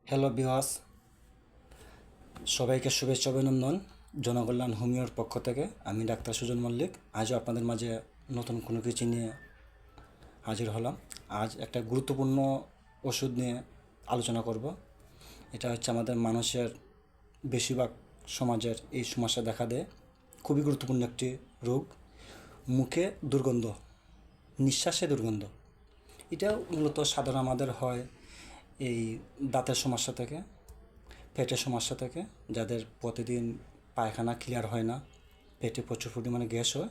Hello viewers, সবাইকে শুভেচ্ছা অভিনন্দন। জনকল্যাণ হোমিওর পক্ষ থেকে আমি ডাক্তার সুজন মল্লিক আজও আপনাদের মাঝে নতুন কোনো কিছু নিয়ে হাজির হলাম। আজ একটা গুরুত্বপূর্ণ ওষুধ নিয়ে আলোচনা করব। এটা হচ্ছে আমাদের মানুষের বেশিরভাগ সমাজের এই সমস্যা দেখা দেয়। খুবই গুরুত্বপূর্ণ একটি রোগ, মুখে দুর্গন্ধ, নিঃশ্বাসে দুর্গন্ধ। এটা মূলত সাধারণ আমাদের হয় এই দাঁতের সমস্যা থেকে, পেটের সমস্যা থেকে, যাদের প্রতিদিন পায়খানা ক্লিয়ার হয় না, পেটে প্রচুর পরিমাণে গ্যাস হয়,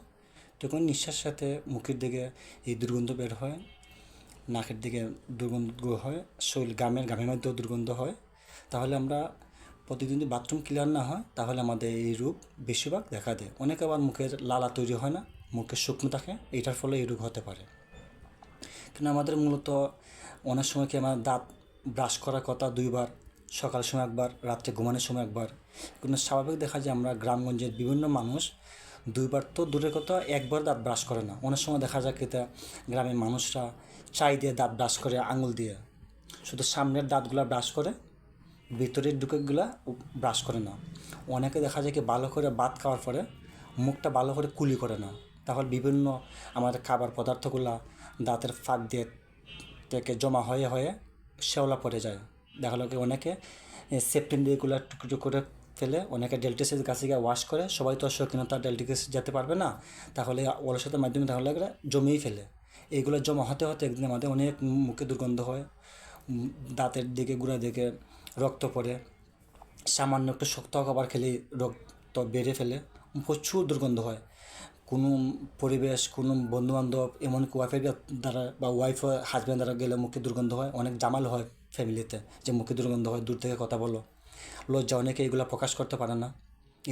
তখন নিঃশ্বাসের সাথে মুখের দিকে এই দুর্গন্ধ বের হয়, নাকের দিকে দুর্গন্ধ হয়, শরীর ঘামের মধ্যেও দুর্গন্ধ হয়। তাহলে আমরা প্রতিদিন যদি বাথরুম ক্লিয়ার না হয় তাহলে আমাদের এই রোগ বেশিরভাগ দেখা দেয়। অনেক আবার মুখের লালা তৈরি হয় না, মুখে শুকনো থাকে, এটার ফলে এই রোগ হতে পারে। কিন্তু আমাদের মূলত অনেক সময় কি আমার দাঁত ব্রাশ করার কথা দুইবার, সকাল সময় একবার, রাত্রে ঘুমানোর সময় একবার। কিন্তু স্বাভাবিক দেখা যায় আমরা গ্রামগঞ্জের বিভিন্ন মানুষ দুইবার তো দূরের কথা একবার দাঁত ব্রাশ করে না। অনেক সময় দেখা যায় কি গ্রামের মানুষরা চাই দিয়ে দাঁত ব্রাশ করে আঙুল দিয়ে, শুধু সামনের দাঁতগুলো ব্রাশ করে, ভিতরের ডুকেগুলা ব্রাশ করে না। অনেকে দেখা যায় কি ভালো করে ভাত খাওয়ার পরে মুখটা ভালো করে কুলি করে না, তাহলে বিভিন্ন আমাদের খাবার পদার্থগুলা দাঁতের ফাঁক দিয়ে থেকে জমা হয়ে হয়ে শ্যাওলা পড়ে যায়। দেখা গেলো কি অনেকে সেপ্টেম দিয়েগুলো টুকরো করে ফেলে, অনেকে ডেলটিসের কাছে গিয়ে ওয়াশ করে। সবাই তো শৌখিনতা ডেলটিস যেতে পারবে না, তাহলে অলসতার মাধ্যমে তাহলে এগুলো জমিয়েই ফেলে। এইগুলো জমা হতে হতে একদিন আমাদের অনেক মুখে দুর্গন্ধ হয়, দাঁতের দিকে গুঁড়া দিকে রক্ত পড়ে, সামান্য একটু শক্ত খাবার খেলেই রক্ত বেড়ে ফেলে, প্রচুর দুর্গন্ধ হয়। কোনো পরিবেশ, কোনো বন্ধুবান্ধব, এমনকি ওয়াইফের দ্বারা বা ওয়াইফ হাজব্যান্ড দ্বারা গেলে মুখে দুর্গন্ধ হয়। অনেক জামাল হয় ফ্যামিলিতে যে মুখে দুর্গন্ধ হয়, দূর থেকে কথা বলো, লজ্জা, অনেকে এগুলো প্রকাশ করতে পারে না।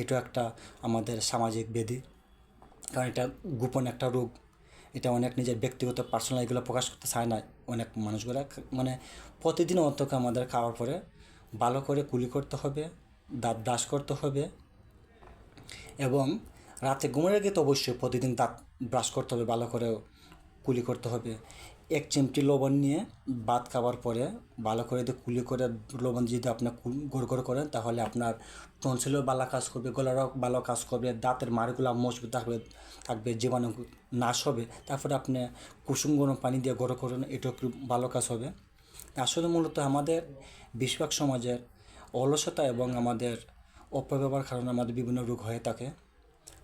এটা একটা আমাদের সামাজিক ব্যাধি, কারণ এটা গোপন একটা রোগ। এটা অনেক নিজের ব্যক্তিগত পার্সোনাল এগুলো প্রকাশ করতে চায় না অনেক মানুষগুলো। মানে প্রতিদিন অন্তত আমাদের খাওয়ার পরে ভালো করে কুলি করতে হবে, দাঁত ব্রাশ করতে হবে, এবং রাতে ঘুমের আগে তো অবশ্যই প্রতিদিন দাঁত ব্রাশ করতে হবে, ভালো করে কুলি করতে হবে। এক চিমটি লবণ নিয়ে ভাত খাওয়ার পরে ভালো করে যদি কুলি করে লবণ যদি আপনার গড় করেন তাহলে আপনার টনসিলও ভালো কাজ করবে, গলারও ভালো কাজ করবে, দাঁতের মাড়িগুলো মজবুত থাকবে, জীবাণু নাশ হবে। তারপরে আপনি কুসুম গরম পানি দিয়ে গড় করেন, এটাও একটু ভালো কাজ হবে। আসলে মূলত আমাদের বেশিরভাগ সমাজের অলসতা এবং আমাদের অপব্যবহার কারণে আমাদের বিভিন্ন রোগ হয়ে থাকে।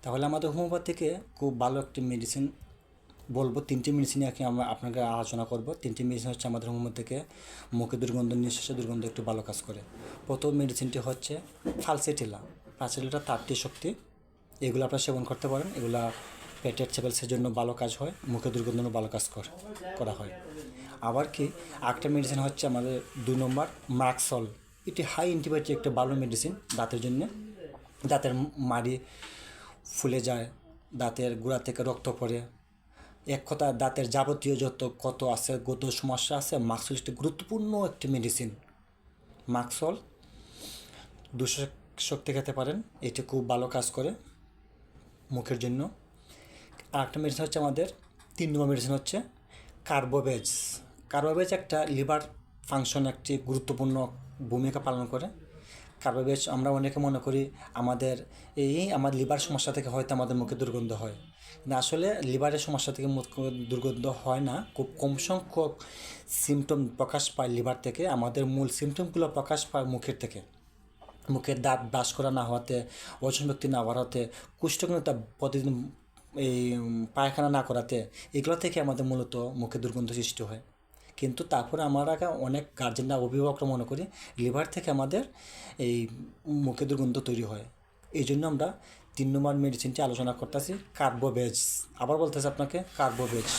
তাহলে আমাদের হোমিওপ্যাথিকে খুব ভালো একটি মেডিসিন বলবো, তিনটি মেডিসিন আর কি আমরা আপনাকে আলোচনা করব। তিনটি মেডিসিন হচ্ছে আমাদের হোমিওপ্যাথিকে মুখে দুর্গন্ধ, নিঃশ্বাসে দুর্গন্ধ একটু ভালো কাজ করে। প্রথম মেডিসিনটি হচ্ছে ফালসেটিলা। ফালসেটিলা 4টি শক্তি, এগুলো আপনারা সেবন করতে পারেন। এগুলা পেটের চেপেলসের জন্য ভালো কাজ হয়, মুখে দুর্গন্ধ ভালো কাজ করা হয়। আবার কি একটা মেডিসিন হচ্ছে আমাদের 2 নম্বর ম্যাক্সল। এটি হাই অ্যান্টিবায়োটিক একটা ভালো মেডিসিন দাঁতের জন্য। দাঁতের মাড়ি ফুলে যায়, দাঁতের গোড়া থেকে রক্ত পড়ে, এক কথা দাঁতের যাবতীয় যত কত আছে, গত সমস্যা আছে, মাক্সল একটি গুরুত্বপূর্ণ একটি মেডিসিন। মাক্সল 200 শক্তি খেতে পারেন, এটি খুব ভালো কাজ করে মুখের জন্য। আর একটা মেডিসিন হচ্ছে আমাদের 3 নম্বর মেডিসিন হচ্ছে কার্বোভেজ। কার্বোভেজ একটা লিভার ফাংশন একটি গুরুত্বপূর্ণ ভূমিকা পালন করে। কার্বোভেজ আমরা অনেকে মনে করি আমাদের আমার লিভার সমস্যা থেকে হয়তো আমাদের মুখে দুর্গন্ধ হয়, কিন্তু আসলে লিভারের সমস্যা থেকে মুখে দুর্গন্ধ হয় না। খুব কম সংখ্যক সিমটম প্রকাশ পায় লিভার থেকে, আমাদের মূল সিমটমগুলো প্রকাশ পায় মুখের থেকে। মুখের দাঁত ব্রাশ করা না হওয়াতে, ওজন শক্তি না বাড়াতে, কোষ্ঠকাঠিন্য প্রতিদিন এই পায়খানা না করাতে, এগুলো থেকে আমাদের মূলত মুখে দুর্গন্ধ সৃষ্টি হয়। কিন্তু তারপরে আমরা অনেক গার্জেনরা, অভিভাবকরা মনে করি লিভার থেকে আমাদের এই মুখে দুর্গন্ধ তৈরি হয়। এই জন্য আমরা 3 নম্বর মেডিসিনটি আলোচনা করতেছি, কার্বোভেজ। আবার বলতেছি আপনাকে, কার্বোভেজ।